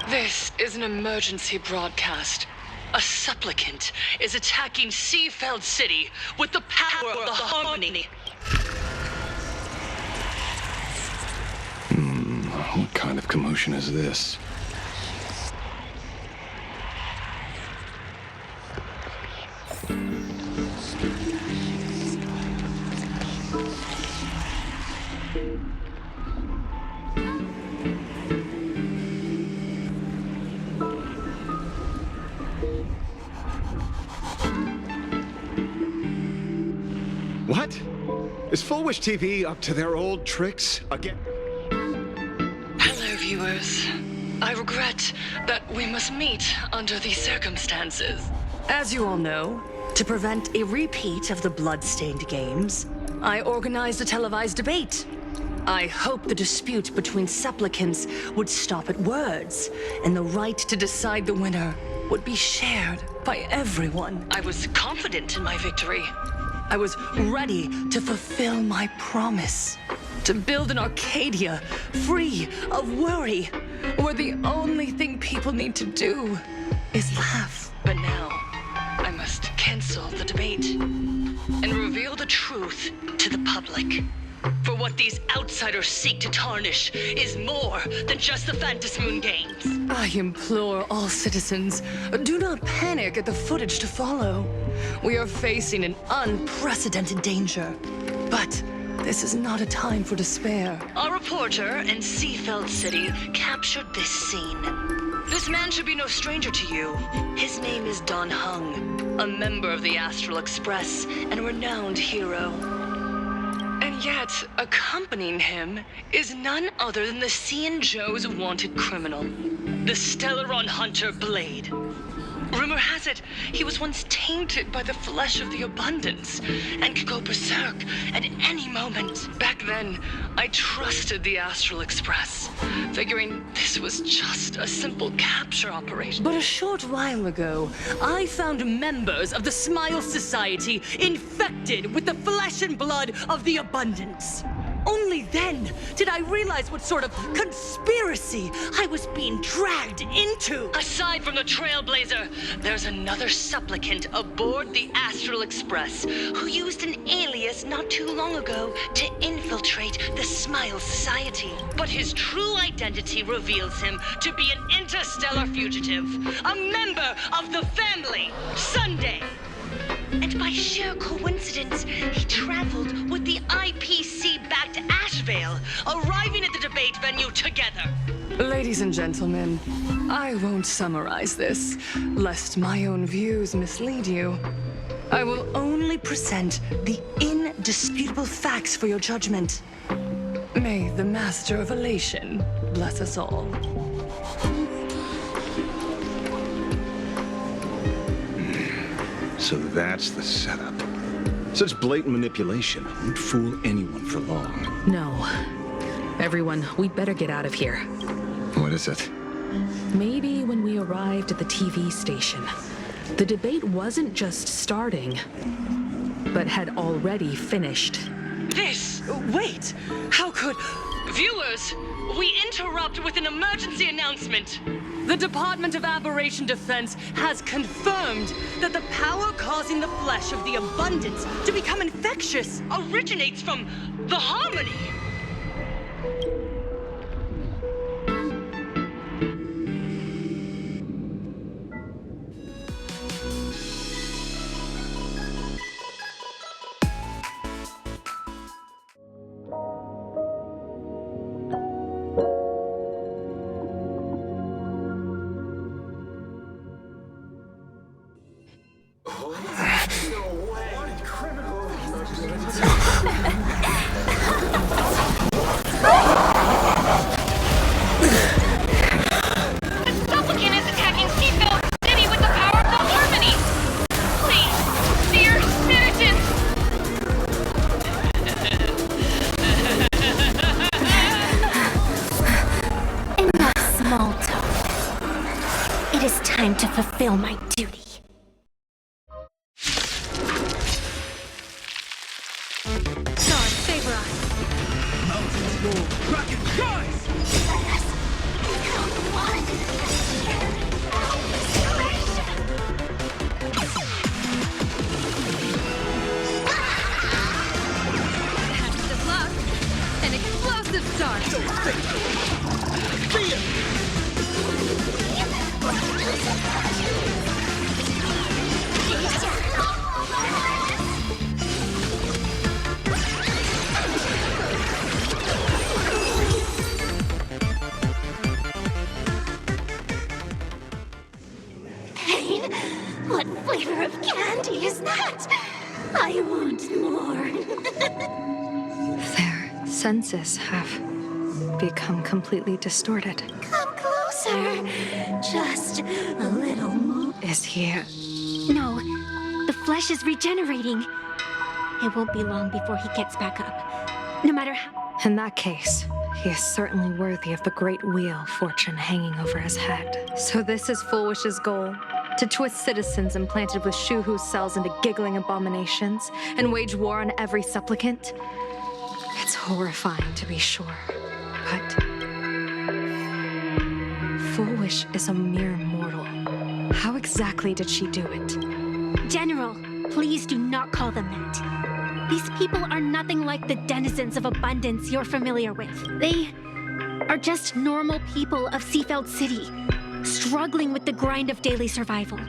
This is an emergency broadcast. A supplicant is attacking Seafeld City with the power of the harmony. What kind of commotion is this? What? Is Full Wish TV up to their old tricks again? Hello, viewers. I regret that we must meet under these circumstances. As you all know, to prevent a repeat of the blood-stained games, I organized a televised debate. I hoped the dispute between supplicants would stop at words, and the right to decide the winner would be shared by everyone. I was confident in my victory. I was ready to fulfill my promise. To build an Arcadia free of worry, where the only thing people need to do is laugh. But now, I must cancel the debate and reveal the truth to the public. For what these outsiders seek to tarnish is more than just the Phantasmoon games. I implore all citizens, do not panic at the footage to follow. We are facing an unprecedented danger. But this is not a time for despair. Our reporter in Seafeld City captured this scene. This man should be no stranger to you. His name is Don Hung, a member of the Astral Express and a renowned hero. And yet, accompanying him is none other than the Cian Joe's wanted criminal, the Stellaron Hunter Blade. Rumor has it, he was once tainted by the flesh of the abundance, and could go berserk at any moment. Back then, I trusted the Astral Express, figuring this was just a simple capture operation. But a short while ago, I found members of the Smile Society infected with the flesh and blood of the abundance. Only then did I realize what sort of conspiracy I was being dragged into. Aside from the Trailblazer, there's another supplicant aboard the Astral Express who used an alias not too long ago to infiltrate the Smile Society. But his true identity reveals him to be an interstellar fugitive, a member of the family, Sunday. And by sheer coincidence, he traveled with the IPC back to Ashvale, arriving at the debate venue together. Ladies and gentlemen, I won't summarize this, lest my own views mislead you. I will only present the indisputable facts for your judgment. May the Master of Elation bless us all. So that's the setup. Such blatant manipulation won't fool anyone for long. No. Everyone, we'd better get out of here. What is it? Maybe when we arrived at the TV station, the debate wasn't just starting, but had already finished. Wait! How could... Viewers, we interrupt with an emergency announcement. The Department of Aberration Defense has confirmed that the power causing the flesh of the abundance to become infectious originates from the harmony. To fulfill my duty. Stars, favor us. Mountains move, Kraken rise! Let us become one. Pain? What flavor of candy is that? I want more. Their senses have become completely distorted. Come closer. Just a little more. Is he... No, the flesh is regenerating. It won't be long before he gets back up. No matter how... In that case, he is certainly worthy of the great wheel fortune hanging over his head. So this is Fulwish's goal? To twist citizens implanted with Shuhu cells into giggling abominations and wage war on every supplicant? It's horrifying, to be sure, but... Fulwish is a mere mortal. How exactly did she do it? General, please do not call them that. These people are nothing like the denizens of abundance you're familiar with. They are just normal people of Seafeld City, struggling with the grind of daily survival.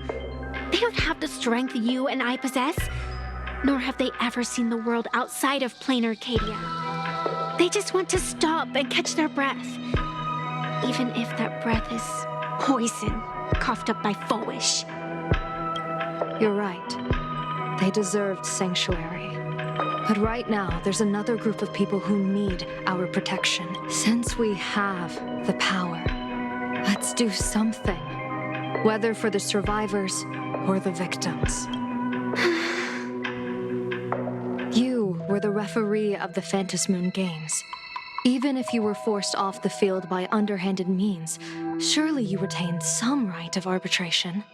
They don't have the strength you and I possess, nor have they ever seen the world outside of Planarcadia. They just want to stop and catch their breath, even if that breath is poison coughed up by Fulwish. You're right. They deserved sanctuary. But right now, there's another group of people who need our protection. Since we have the power, let's do something. Whether for the survivors or the victims. You were the referee of the Phantom Moon Games. Even if you were forced off the field by underhanded means, surely you retained some right of arbitration.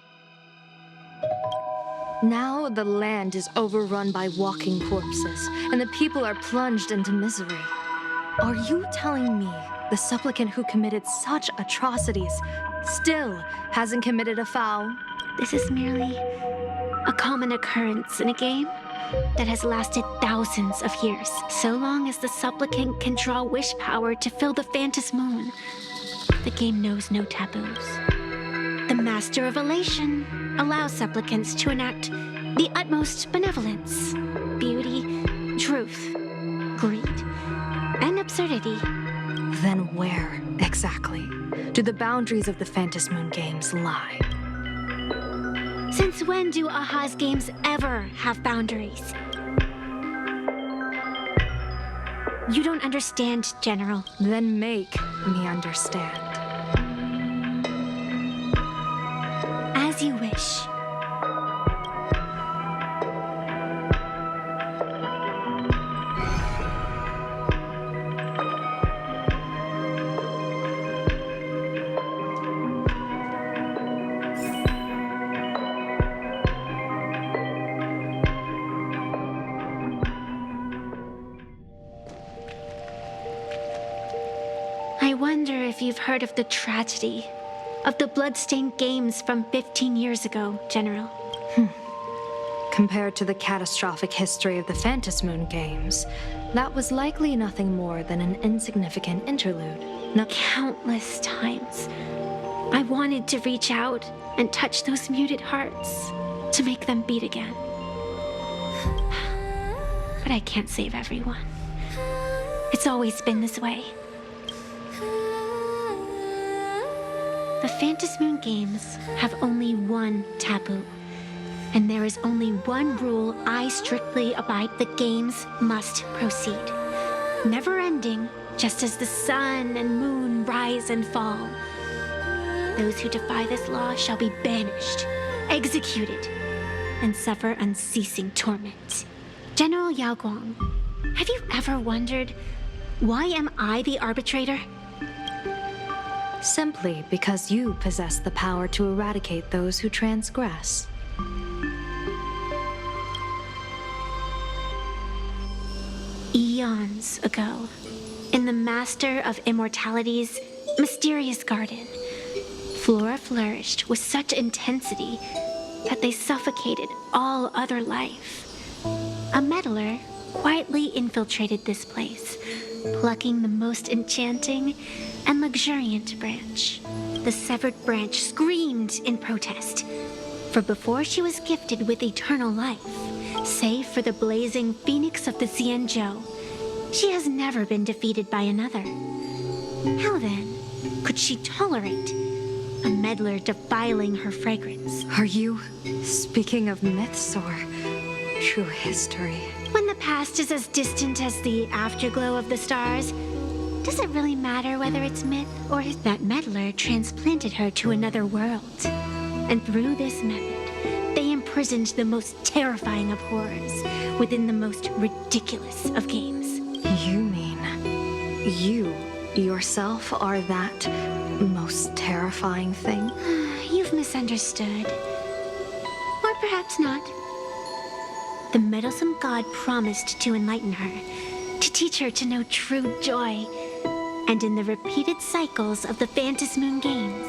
Now the land is overrun by walking corpses, and the people are plunged into misery. Are you telling me the supplicant who committed such atrocities still hasn't committed a foul? This is merely a common occurrence in a game that has lasted thousands of years. So long as the supplicant can draw wish power to fill the Phantom Moon, the game knows no taboos. The Master of Elation allows supplicants to enact the utmost benevolence, beauty, truth, greed, and absurdity. Then where, exactly, do the boundaries of the Phantom Moon Games lie? Since when do Aha's games ever have boundaries? You don't understand, General. Then make me understand. As you wish. I wonder if you've heard of the tragedy of the bloodstained games from 15 years ago, General. Compared to the catastrophic history of the Phantom Moon Games, that was likely nothing more than an insignificant interlude. Countless times, I wanted to reach out and touch those muted hearts to make them beat again. But I can't save everyone. It's always been this way. The Phantom Moon Games have only one taboo, and there is only one rule I strictly abide: the games must proceed. Never ending, just as the sun and moon rise and fall. Those who defy this law shall be banished, executed, and suffer unceasing torment. General Yao Guang, have you ever wondered, why am I the arbitrator? Simply because you possess the power to eradicate those who transgress. Eons ago, in the Master of Immortality's mysterious garden, flora flourished with such intensity that they suffocated all other life. A meddler quietly infiltrated this place, plucking the most enchanting and luxuriant branch. The severed branch screamed in protest, for before she was gifted with eternal life, save for the blazing phoenix of the Xianzhou, she has never been defeated by another. How then could she tolerate a meddler defiling her fragrance? Are you speaking of myths or true history? When the past is as distant as the afterglow of the stars, does it really matter whether it's myth or that meddler transplanted her to another world? And through this method, they imprisoned the most terrifying of horrors within the most ridiculous of games. You mean you yourself are that most terrifying thing? You've misunderstood. Or perhaps not. The meddlesome god promised to enlighten her, to teach her to know true joy. And in the repeated cycles of the Phantasmoon games,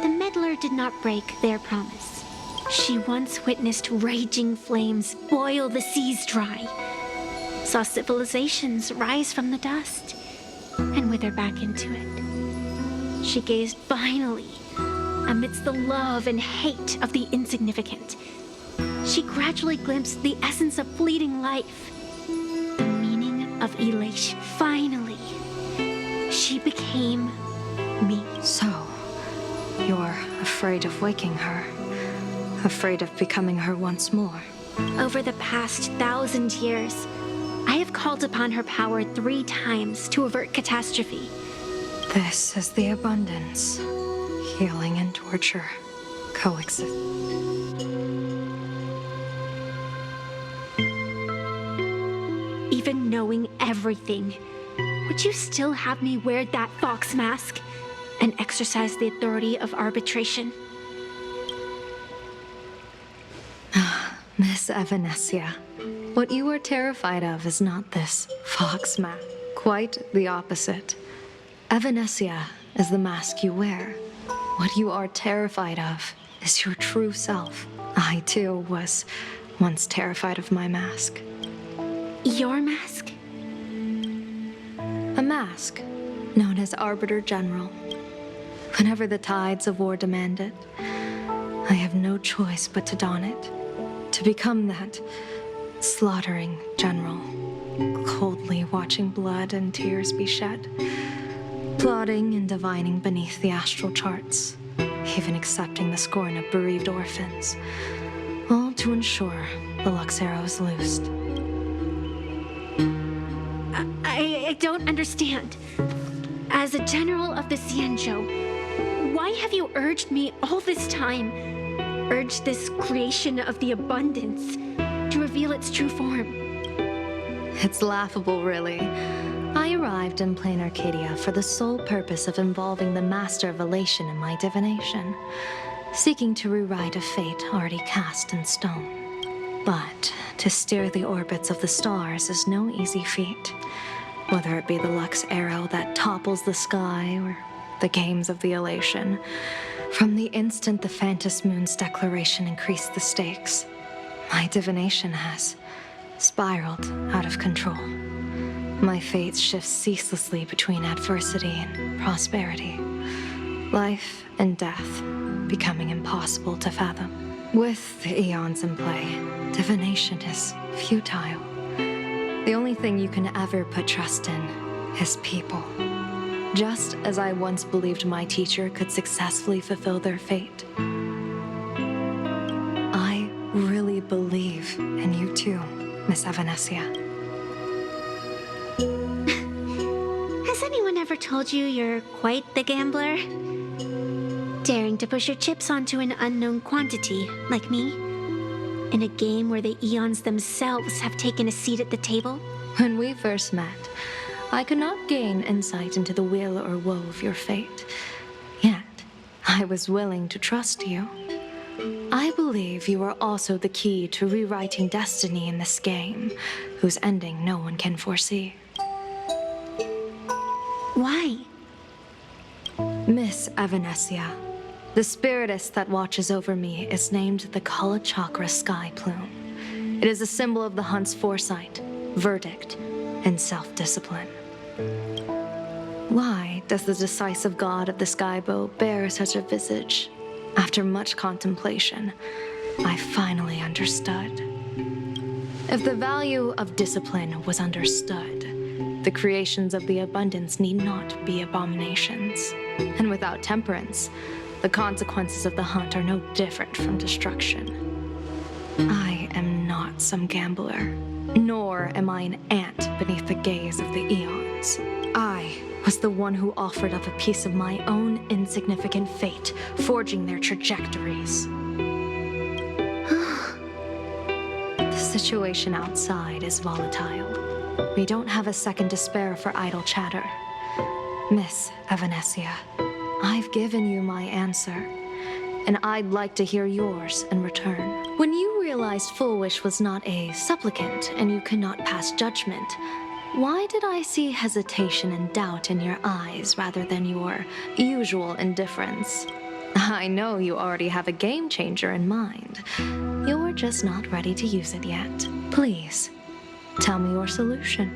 the meddler did not break their promise. She once witnessed raging flames boil the seas dry, saw civilizations rise from the dust and wither back into it. She gazed finally amidst the love and hate of the insignificant. She gradually glimpsed the essence of fleeting life, the meaning of elation. Finally, she became me. So, you're afraid of waking her, afraid of becoming her once more. Over the past 1,000 years, I have called upon her power 3 times to avert catastrophe. This is the abundance. Healing and torture coexist. Even knowing everything, would you still have me wear that fox mask and exercise the authority of arbitration? Miss Evanesia, what you are terrified of is not this fox mask. Quite the opposite. Evanesia is the mask you wear. What you are terrified of is your true self. I, too, was once terrified of my mask. Your mask? A mask known as Arbiter General. Whenever the tides of war demand it, I have no choice but to don it. To become that slaughtering general, coldly watching blood and tears be shed, plotting and divining beneath the astral charts, even accepting the scorn of bereaved orphans, all to ensure the Lux Arrow is loosed. I don't understand. As a general of the Xianzhou, why have you urged me all this time, urged this creation of the abundance to reveal its true form? It's laughable, really. I arrived in Planarcadia for the sole purpose of involving the Master of Elation in my divination, seeking to rewrite a fate already cast in stone. But to steer the orbits of the stars is no easy feat, whether it be the Lux Arrow that topples the sky or the games of the Elation. From the instant the Phantasmoon's declaration increased the stakes, my divination has spiraled out of control. My fate shifts ceaselessly between adversity and prosperity, life and death becoming impossible to fathom. With the eons in play, divination is futile. The only thing you can ever put trust in is people. Just as I once believed my teacher could successfully fulfill their fate, I really believe in you too, Miss Evanesia. Has anyone ever told you you're quite the gambler? Daring to push your chips onto an unknown quantity, like me? In a game where the eons themselves have taken a seat at the table? When we first met, I could not gain insight into the will or woe of your fate. Yet, I was willing to trust you. I believe you are also the key to rewriting destiny in this game, whose ending no one can foresee. Why? Miss Evanesia, the spiritess that watches over me is named the Kala Chakra Sky Plume. It is a symbol of the hunt's foresight, verdict, and self-discipline. Why does the decisive god of the skybow bear such a visage? After much contemplation, I finally understood. If the value of discipline was understood, the creations of the abundance need not be abominations. And without temperance, the consequences of the hunt are no different from destruction. I am not some gambler, nor am I an ant beneath the gaze of the eons. I was the one who offered up a piece of my own insignificant fate, forging their trajectories. The situation outside is volatile. We don't have a second to spare for idle chatter. Miss Evanesia, I've given you my answer, and I'd like to hear yours in return. When you realized Full Wish was not a supplicant and you could not pass judgment, why did I see hesitation and doubt in your eyes rather than your usual indifference? I know you already have a game changer in mind. You're just not ready to use it yet. Please, tell me your solution.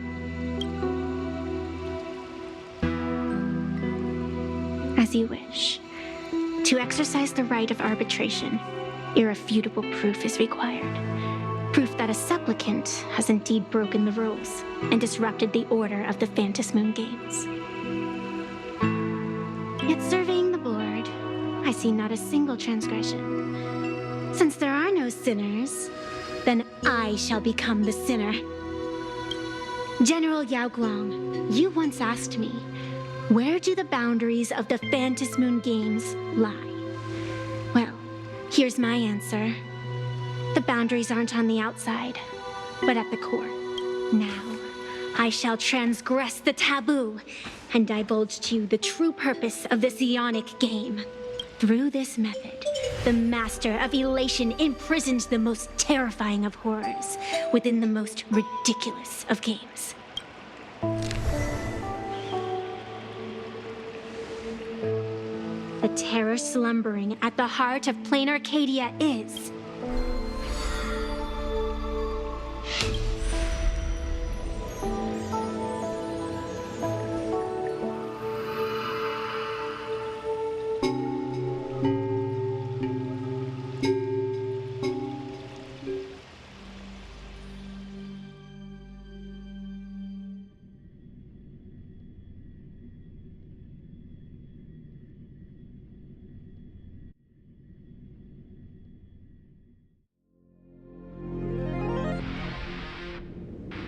As you wish. To exercise the right of arbitration, irrefutable proof is required. Proof that a supplicant has indeed broken the rules and disrupted the order of the Phantasmoon Games. Yet surveying the board, I see not a single transgression. Since there are no sinners, then I shall become the sinner. General Yao Guang, you once asked me, where do the boundaries of the Phantasmoon Games lie? Well, here's my answer. The boundaries aren't on the outside, but at the core. Now, I shall transgress the taboo and divulge to you the true purpose of this Ionic game. Through this method, the master of elation imprisoned the most terrifying of horrors within the most ridiculous of games. The terror slumbering at the heart of Planarcadia is...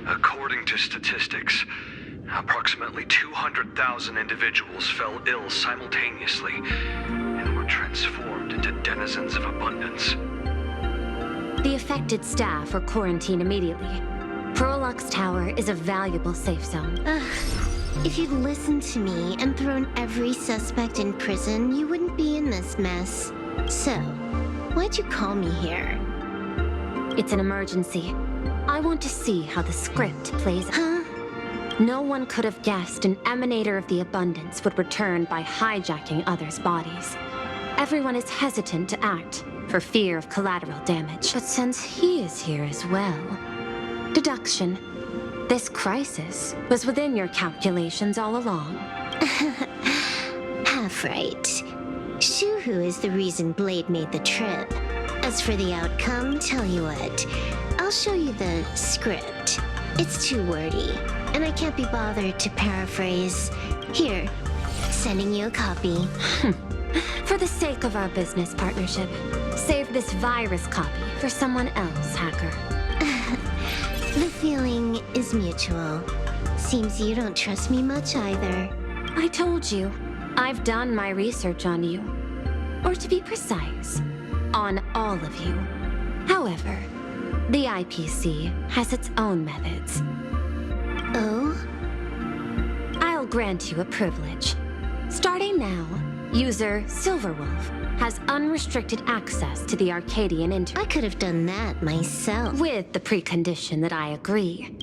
According to statistics, approximately 200,000 individuals fell ill simultaneously and were transformed into denizens of abundance. The affected staff are quarantined immediately. Prolux Tower is a valuable safe zone. If you'd listened to me and thrown every suspect in prison, you wouldn't be in this mess. So, why'd you call me here? It's an emergency. I want to see how the script plays out. Huh? No one could have guessed an emanator of the abundance would return by hijacking others' bodies. Everyone is hesitant to act for fear of collateral damage. But since he is here as well... Deduction. This crisis was within your calculations all along. Half right. Shuhu is the reason Blade made the trip. As for the outcome, tell you what. I'll show you the script. It's too wordy, and I can't be bothered to paraphrase. Here, sending you a copy. For the sake of our business partnership, save this virus copy for someone else, hacker. The feeling is mutual. Seems you don't trust me much either. I told you, I've done my research on you. Or to be precise, on all of you. However, the IPC has its own methods. Oh? I'll grant you a privilege. Starting now, user Silverwolf has unrestricted access to the Arcadian internet. I could have done that myself. With the precondition that I agree.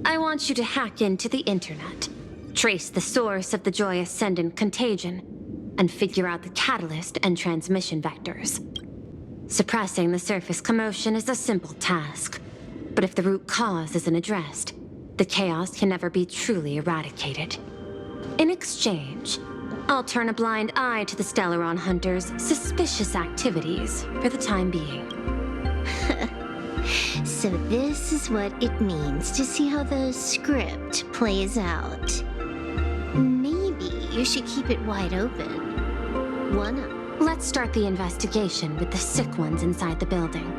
I want you to hack into the internet, trace the source of the Joy Ascendant contagion, and figure out the catalyst and transmission vectors. Suppressing the surface commotion is a simple task. But if the root cause isn't addressed, the chaos can never be truly eradicated. In exchange, I'll turn a blind eye to the Stellaron Hunters' suspicious activities for the time being. So this is what it means to see how the script plays out. Maybe you should keep it wide open. Wanna? Let's start the investigation with the sick ones inside the building.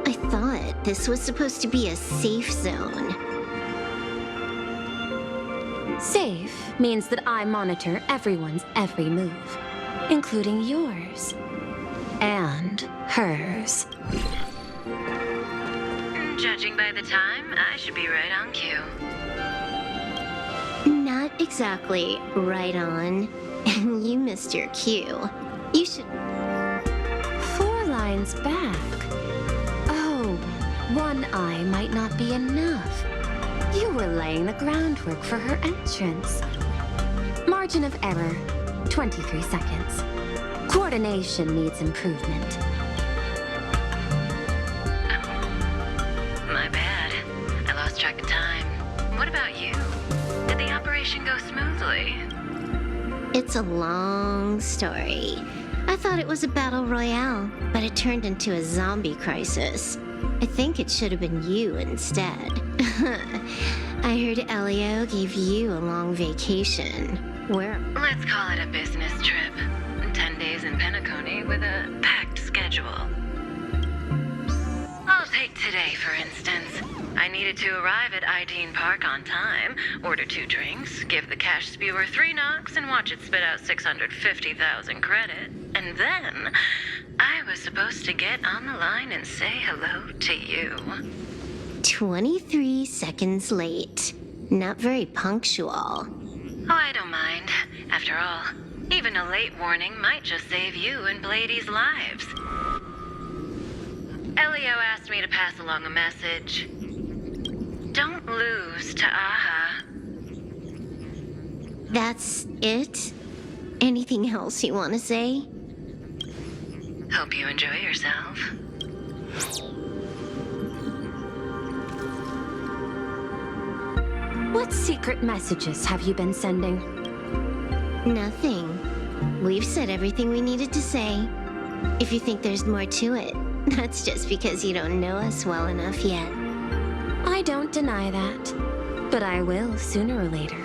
I thought this was supposed to be a safe zone. Safe means that I monitor everyone's every move, including yours. And hers. Judging by the time, I should be right on cue. Not exactly right on. You missed your cue. You should... 4 lines back. Oh, 1 eye might not be enough. You were laying the groundwork for her entrance. Margin of error, 23 seconds. Coordination needs improvement. My bad. I lost track of time. What about you? Did the operation go smoothly? It's a long story. I thought it was a battle royale, but it turned into a zombie crisis. I think it should have been you instead. I heard Elio gave you a long vacation. Where? Let's call it a business trip. 10 days in Penacony with a packed schedule. I'll take today, for instance. I needed to arrive at Ideen Park on time, order 2 drinks, give the cash spewer 3 knocks, and watch it spit out 650,000 credit. And then, I was supposed to get on the line and say hello to you. 23 seconds late. Not very punctual. Oh, I don't mind. After all, even a late warning might just save you and Blady's lives. Elio asked me to pass along a message. Don't lose to Aha. That's it? Anything else you want to say? Hope you enjoy yourself. What secret messages have you been sending? Nothing. We've said everything we needed to say. If you think there's more to it, that's just because you don't know us well enough yet. I don't deny that, but I will sooner or later.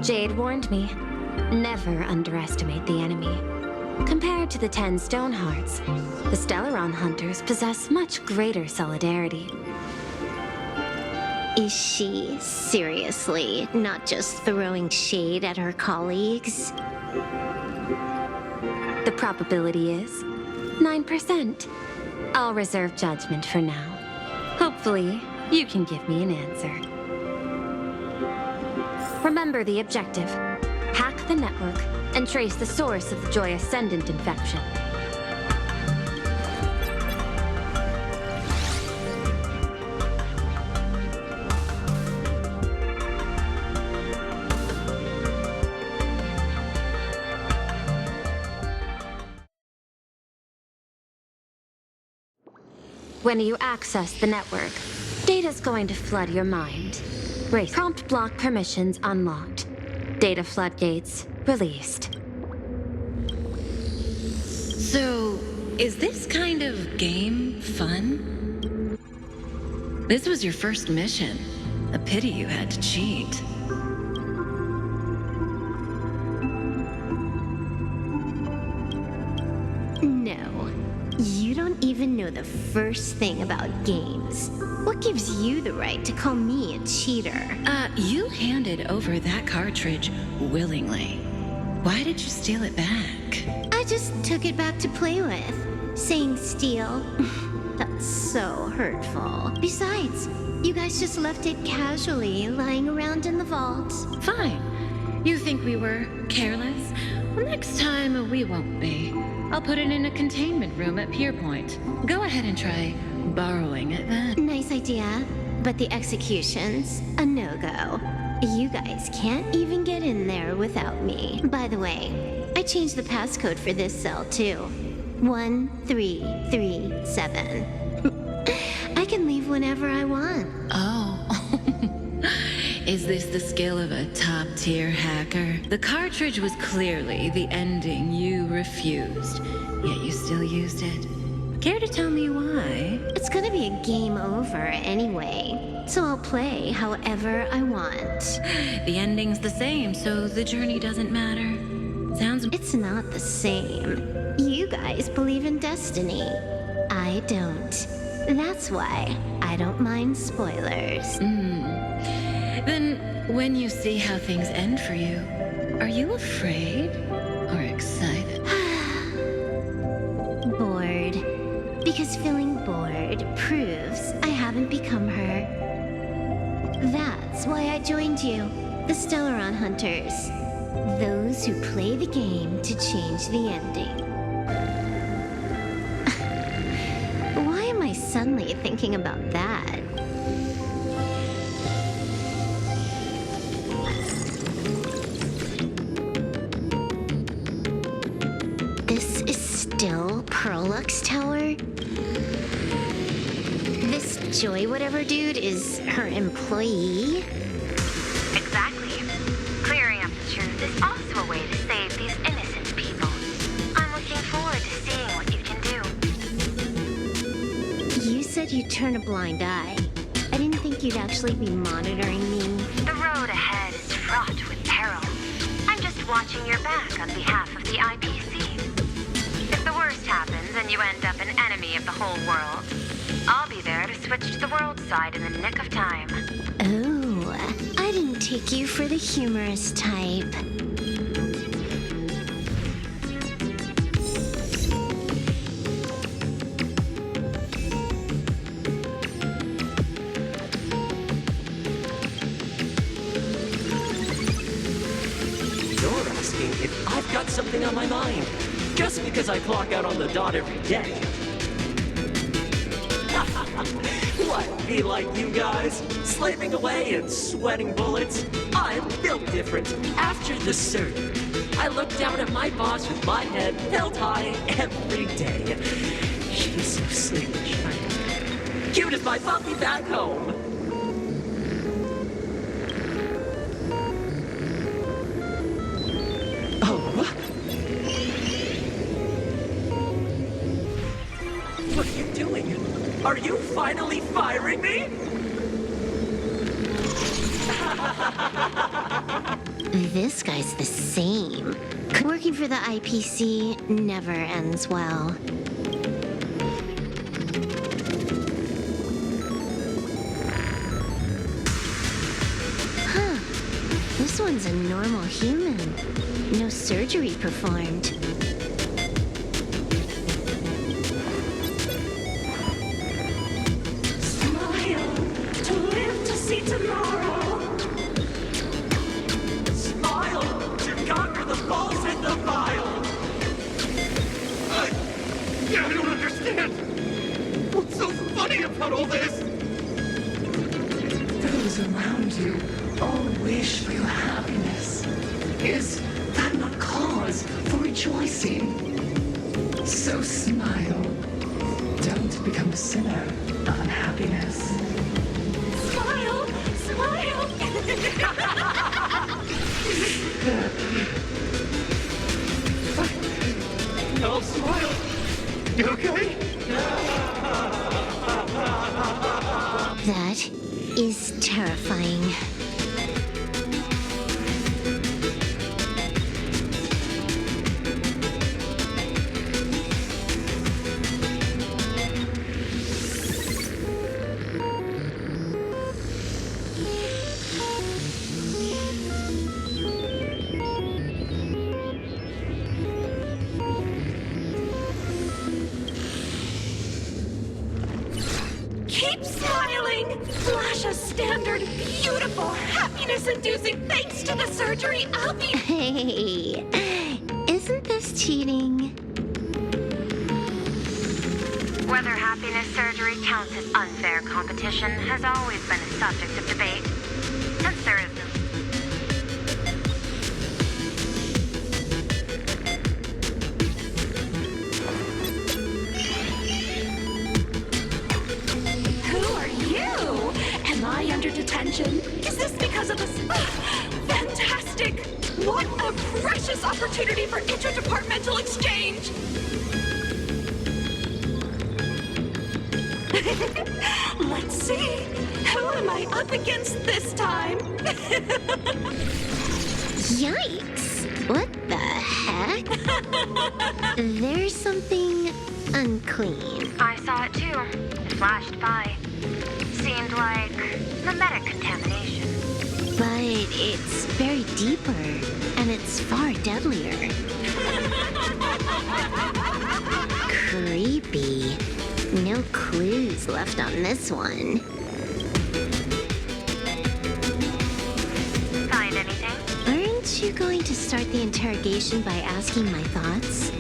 Jade warned me, never underestimate the enemy. Compared to the 10 Stonehearts, the Stellaron Hunters possess much greater solidarity. Is she seriously not just throwing shade at her colleagues? The probability is 9%. I'll reserve judgment for now. Hopefully, you can give me an answer. Remember the objective. Hack the network and trace the source of the Joy Ascendant infection. When you access the network, data's going to flood your mind. Prompt block permissions unlocked. Data floodgates released. So, is this kind of game fun? This was your first mission. A pity you had to cheat. No. You don't even know the first thing about games. What gives you the right to call me a cheater? You handed over that cartridge willingly. Why did you steal it back? I just took it back to play with. Saying steal, that's so hurtful. Besides, you guys just left it casually lying around in the vault. Fine. You think we were careless? Well, next time we won't be. I'll put it in a containment room at Pier Point. Go ahead and try borrowing it then. Nice idea, but the execution's a no-go. You guys can't even get in there without me. By the way, I changed the passcode for this cell too. 1337. whatever I want. Oh. Is this the skill of a top-tier hacker? The cartridge was clearly the ending you refused, yet you still used it. Care to tell me why? It's gonna be a game over anyway, so I'll play however I want. The ending's the same, so the journey doesn't matter. Sounds... It's not the same. You guys believe in destiny. I don't. That's why I don't mind spoilers. Then, when you see how things end for you, are you afraid or excited? Bored. Because feeling bored proves I haven't become her. That's why I joined you, the Stellaron Hunters. Those who play the game to change the ending. Why am I suddenly thinking about that? This is still Perlux Tower? This Joy whatever dude is her employee? Exactly. Clearing up the truth is also a way to save these innocent people. I'm looking forward to seeing what you can do. You said you'd turn a blind eye. I didn't think you'd actually be monitoring me. The road ahead is fraught with peril. I'm just watching your back on behalf of the IPC. If the worst happens and you end up an enemy of the whole world, I'll be there to switch to the world side in the nick of time. Oh, I didn't take you for the humorous type. You're asking if I've got something on my mind, just because I clock out on the dot every day. What, be like you guys? Slaving away and sweating bullets? I'm built different. After the surgery, I look down at my boss with my head held high every day. She's so sweet and shiny. Cute as my puppy back home. What are you doing? Are you finally firing me? This guy's the same. Working for the IPC never ends well. Huh. This one's a normal human. No surgery performed. See tomorrow. Smile to conquer the balls in the vial. I don't understand. What's so funny about all this? Those around you all wish for your happiness. Is that not cause for rejoicing? So smile. Don't become a sinner of unhappiness. Smile! Smile! No, smile! You okay? That is terrifying. Keep smiling! Flash a standard, beautiful, happiness-inducing thanks to the surgery. I'll be... Hey, isn't this cheating? Whether happiness surgery counts as unfair competition has always been a subject of debate, since there is no... Who are you? under detention? Is this because of this fantastic, what a precious opportunity for interdepartmental exchange? Let's see. Who am I up against this time? Yikes! What the heck? There's something unclean. I saw it too. It flashed by. Seemed like mimetic contamination. But it's very deeper, and it's far deadlier. Creepy. No clues left on this one. Find anything? Aren't you going to start the interrogation by asking my thoughts?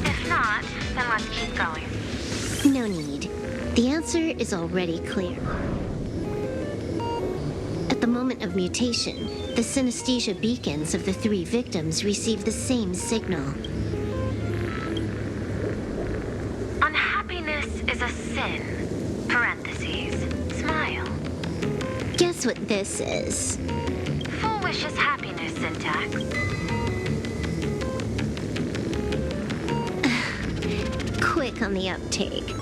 If not, then let's keep going. No need. The answer is already clear. At the moment of mutation, the synesthesia beacons of the 3 victims receive the same signal. Unhappiness is a sin. Parentheses. Smile. Guess what this is? Full Wish's happiness syntax. Quick on the uptake.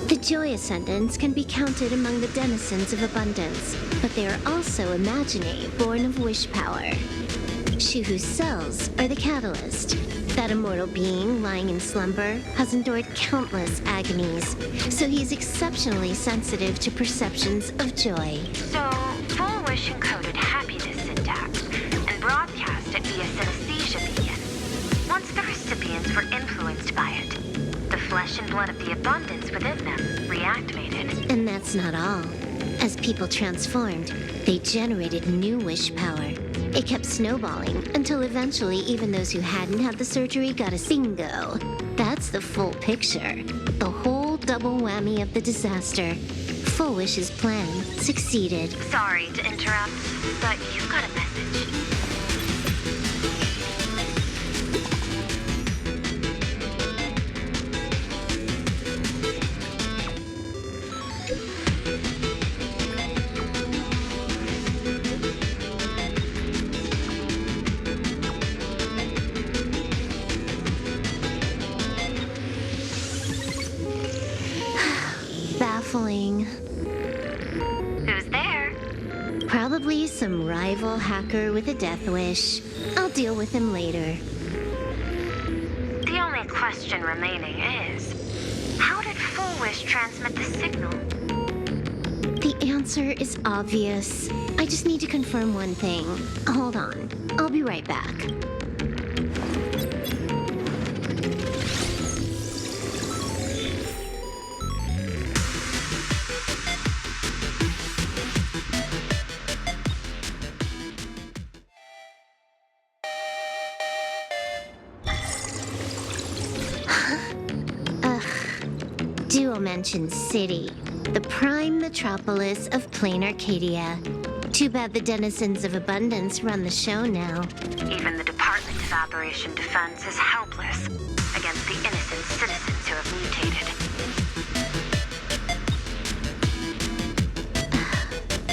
The Joy Ascendants can be counted among the denizens of abundance, but they are also imaginae born of wish power. Shuhu's cells are the catalyst. That immortal being lying in slumber has endured countless agonies, so he's exceptionally sensitive to perceptions of joy. So, Full Wish encoded happiness syntax and broadcast it via synesthesia beacon. Once the recipients were influenced by it, the flesh and blood of the abundance within them reactivated. And that's not all. As people transformed, they generated new wish power. It kept snowballing until eventually even those who hadn't had the surgery got a bingo. That's the full picture. The whole double whammy of the disaster. Full Wish's plan succeeded. Sorry to interrupt, but you've got a message. Baffling. Who's there? Probably some rival hacker with a death wish. I'll deal with him later. The only question remaining is, how did Full Wish transmit the signal? The answer is obvious. I just need to confirm one thing. Hold on. I'll be right back. Dual-Mention City, the prime metropolis of Planarcadia. Too bad the denizens of abundance run the show now. Even the Department of Operation Defense is helpless against the innocent citizens who have mutated.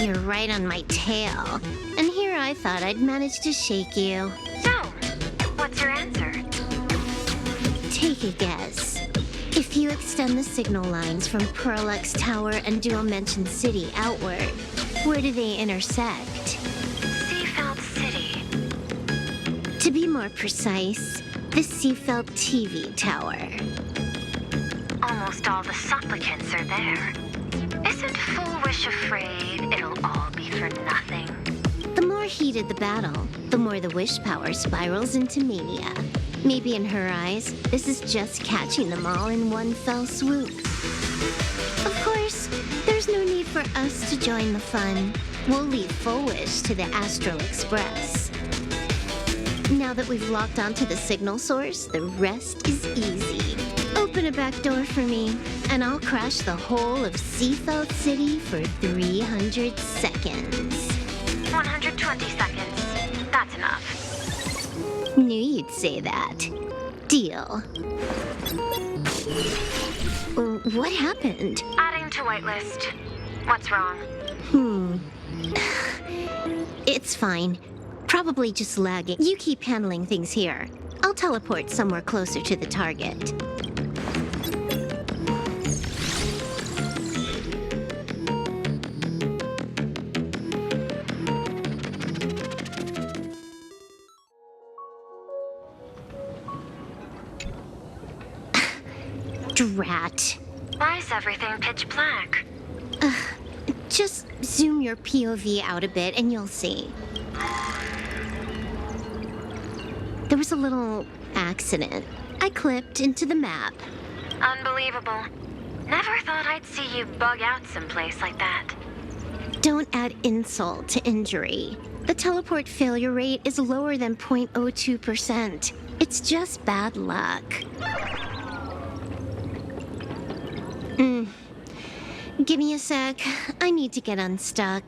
You're right on my tail. And here I thought I'd manage to shake you. So, what's your answer? Take a guess. If you extend the signal lines from Pearl-X Tower and Dual-Mention City outward, where do they intersect? Seafeld City. To be more precise, the Seafeld TV Tower. Almost all the supplicants are there. Isn't Full Wish afraid it'll all be for nothing? The more heated the battle, the more the wish power spirals into mania. Maybe in her eyes, this is just catching them all in one fell swoop. Of course, there's no need for us to join the fun. We'll leave Full Wish to the Astral Express. Now that we've locked onto the signal source, the rest is easy. Open a back door for me, and I'll crash the whole of Seafeld City for 300 seconds. 120 seconds. That's enough. Knew you'd say that. Deal. What happened? Adding to whitelist. What's wrong? It's fine. Probably just lagging. You keep handling things here. I'll teleport somewhere closer to the target. Drat. Why is everything pitch black? Just zoom your POV out a bit and you'll see. There was a little accident. I clipped into the map. Unbelievable. Never thought I'd see you bug out someplace like that. Don't add insult to injury. The teleport failure rate is lower than 0.02%. It's just bad luck. Give me a sec. I need to get unstuck.